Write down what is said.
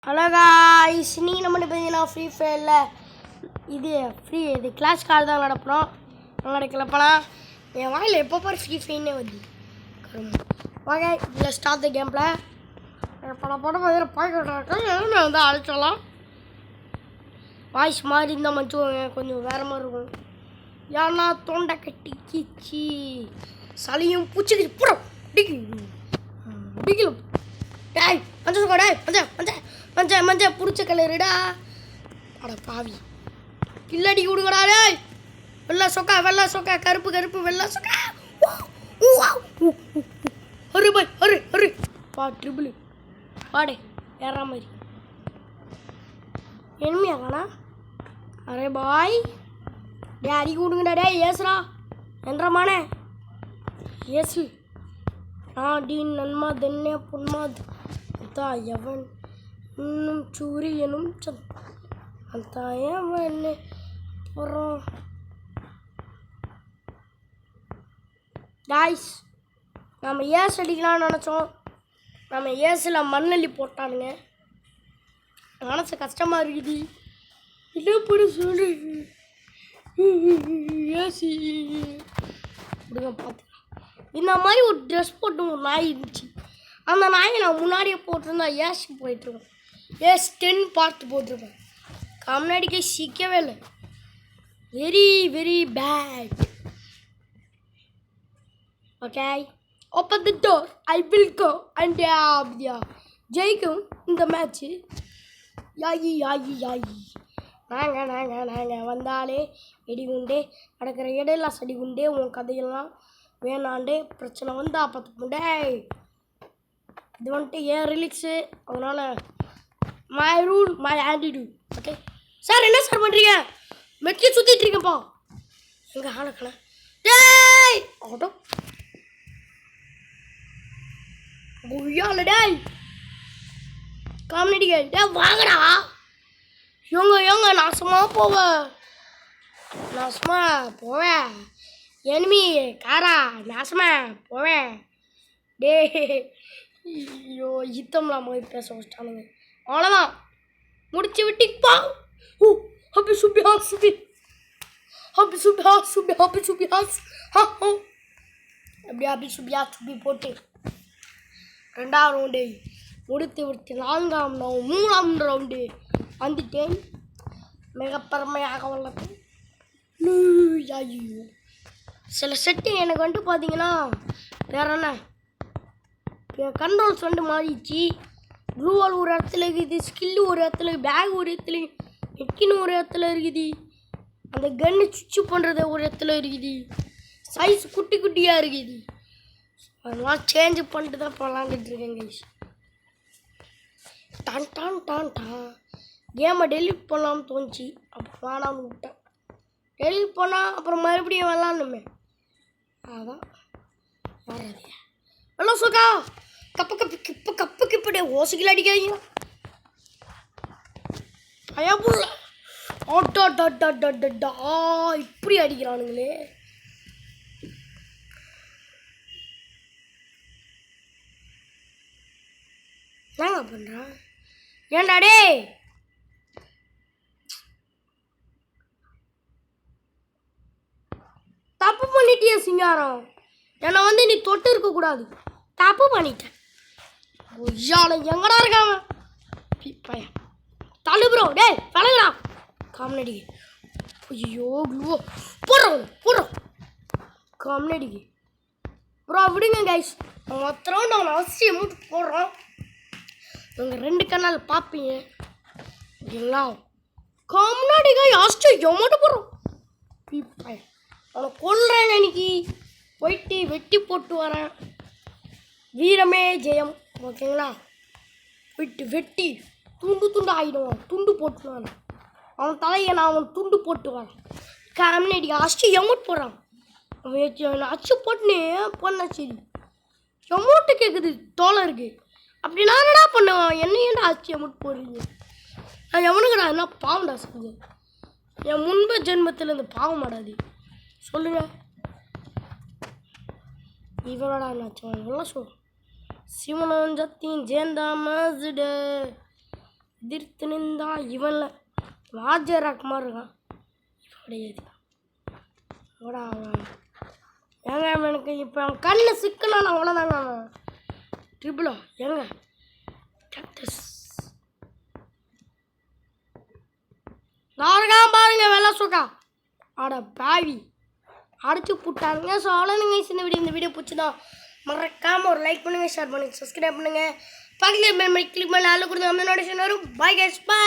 அழகா இன்னைக்கு நம்ம பார்த்தீங்கன்னா ஃப்ரீ ஃபயரில் இது கிளாஸ் கார் தான் நடப்புகிறோம். நடக்கலாம் என் வாயில் எப்போ பாரு ஃப்ரீ ஃபயர்னே வருது. வாங்க இதில் ஸ்டார்ட் த கேமில் படம் பார்த்தீங்கன்னா பார்க்க வந்து அழைச்சலாம். வாய்ஸ் மாதிரி இருந்தால் மச்சுவாங்க, கொஞ்சம் வேறு மாதிரி இருக்கும். ஏன்னா தொண்டை கட்டி கீச்சி சளியும் பூச்சிக்கு புறம் டிக்கி டேய் மஞ்சள் சொக்கா டேய் மஞ்சள் மஞ்சள் மஞ்சள் மஞ்சள் பிடிச்ச கலருடா. அட பாவி கில்லடி விடுங்கடா டேய். வெள்ளை சொக்கா கருப்பு கருப்பு வெள்ளை சொக்கா. ஹரு பாய் ஹரு பா ட்ரிபிள் பாடே ஏறா மாதிரி எனிமையாகானா. அரே பாய் டே அடிக்க விடுங்கடா டே. ஏசுடா என்றமானே ஏசு நாடின் நன்மாத் என்ன புன்மாத் எவன் இன்னும் சூரியனும் எவன் அப்புறம் டாய்ஸ் நம்ம ஏஸ் அடிக்கலாம்னு நினச்சோம். நம்ம ஏசில் மண்ணள்ளி போட்டானுங்க. மனசு கஷ்டமாக இருக்குது. என்ன பண்ண சொல்லு ஏசி அப்படிங்க பார்த்து இந்த மாதிரி ஒரு ட்ரெஸ் போட்டு ஒரு நாய் இருந்துச்சு. அந்த நாயை நான் முன்னாடியே போட்டிருந்தா ஏசி போயிட்டுருக்கோம். ஏஸ் 10 பார்த்து போட்டிருக்கேன். கம்னாடிக்கே சிக்கவே இல்லை. Very very bad. Okay open the door I will go and ஜெயிக்கும் இந்த மேட்ச்சு. யாயி நாங்கள் வந்தாலே வெடிகுண்டே நடக்கிற இடையில சடிகுண்டே உன் கதையெல்லாம் வேணாண்டே பிரச்சனை வந்தா பார்த்துக்கோண்டே. இது வந்துட்டு ஏன் ரிலீக்ஸு, அதனால் my rule my attitude. Okay sir என்ன சார் பண்ணுறீங்க? மெட்லி சுற்றிட்டு இருக்கேன்ப்பா. எங்கள் ஆளுக்கண்ணா டேய் ஆட்டோ குய்யால டேய் காமெடிங்க டே வாங்கடா. இவங்க நாசமாக போவேன் எனிமி காரா நாசமாக போவேன். டே ஐயோ யுத்தம்லாம் போய் பேச வச்சிட்டானுங்க. அவ்வளோதான் முடிச்சு விட்டிப்பா. ஹப்பி சுப்பி சுப்பி போட்டு 2ஆம் ரவுண்டு முடித்து விட்டு 4ஆம் ரவுண்டு 3ஆம் ரவுண்டு வந்துட்டேன். மிக பெருமையாக உள்ளது. ஐயோ சில செட்டிங் எனக்கு வந்துட்டு பார்த்தீங்கன்னா வேற என்ன கண்ட்ரோல்ஸ் வந்து மாறிடுச்சு. ப்ளூவால் ஒரு இடத்துல இருக்குது, ஸ்கில்லு ஒரு இடத்துல, பேக் ஒரு இடத்துல, நெக்கின்னு ஒரு இடத்துல இருக்குது, அந்த கன்னு சுவிட்சு பண்ணுறது ஒரு இடத்துல இருக்குது, சைஸ் குட்டி குட்டியாக இருக்குது. அதெல்லாம் சேஞ்சு பண்ணிட்டு தான் விளாண்டுட்டு இருக்கேன் கைஸ். டான் கேமை டெலிட் பண்ணலாம்னு தோணுச்சு, அப்புறம் வேணாம்னு விட்டேன். டெலிட் பண்ணால் அப்புறம் மறுபடியும் விளாட்ணுமே, அதான் வராது. ஹலோ சுகா கப்பு கிப்படே ஓசிக்கல அடிக்காதீங்க. பயப்புள்ள ஆட்டா இப்படி அடிக்கிறானுங்களே. என்னங்க பண்ணுறான் ஏன்டா டே? தப்பு பண்ணிட்டிய சிங்காரம். என்னை வந்து நீ தொட்டு இருக்கக்கூடாது. தப்பு பண்ணிட்டேன். எங்கடா இருக்காம பையன் தழுபுறோ டே பழகுடா காமெடி. ஐயோ போடுறோம் காமெடி ப்ரோ விடுங்க கைஸ். மொத்தம் நான் அவசியம் போடுறோம். உங்கள் 2 கண்ணால் பார்ப்பீங்க ஓகேங்களா. காமெடி காய் ஆஸ்ட்ரேலியா மட்டும் போடுறோம். பையன் அவனை கொல்றேன் இன்னைக்கு. போயிட்டு வெட்டி போட்டு வரேன். வீரமே ஜெயம் ஓகேங்களா. விட்டு வெட்டி துண்டு ஆகிடுவான். துண்டு போட்டுவான் அவன் தலையை. நான் அவன் துண்டு போட்டு வரேன். காமெடி அச்சு எமௌண்ட் போடுறான். அவன் அச்சு போட்டுன்னு பண்ண சரி எமௌண்ட்டு கேட்குது தோழருக்கு. அப்படி நான் என்னடா பண்ணுவேன்? என்ன ஏன்டா அச்சு எமௌண்ட் போடுறீங்க? நான் எவனுக்குடா என்ன பாவம்டா செஞ்சேன்? என் முன்பு ஜென்மத்தில் இந்த பாவம் மாடாது சொல்லுங்கள். இவனோட என்னாச்சு எல்லாம் சொல்லுவோம். சிவனஞ்சத்தின் ஜேந்தா மசுட எதிர்த்து நின்றா இவன்ல ராஜராக் மாதிரி இருக்கான். கிடையாது ஓடா ஏங்க எனக்கு இப்போ அவன் கண்ணில் சிக்கலான அவ்வளோதாங்க அவன் ட்ரிபிளா ஏங்க நாரகாம பாருங்க வெள்ளை சொக்கா ஆட பாவி அடிச்சு புட்டாங்க. ஸோ அவ்வளோதாங்க இந்த வீடியோ பிடிச்சிதான் மறக்காமல் ஒரு லைக் பண்ணுங்கள், ஷேர் பண்ணுங்கள், சப்ஸ்கிரைப் பண்ணுங்கள், பக்கத்தில் கிளிக் பண்ணி அதில் கொடுத்து நோட்டிஃபிகேஷன் வரும். பாய் கைஸ், பாய்.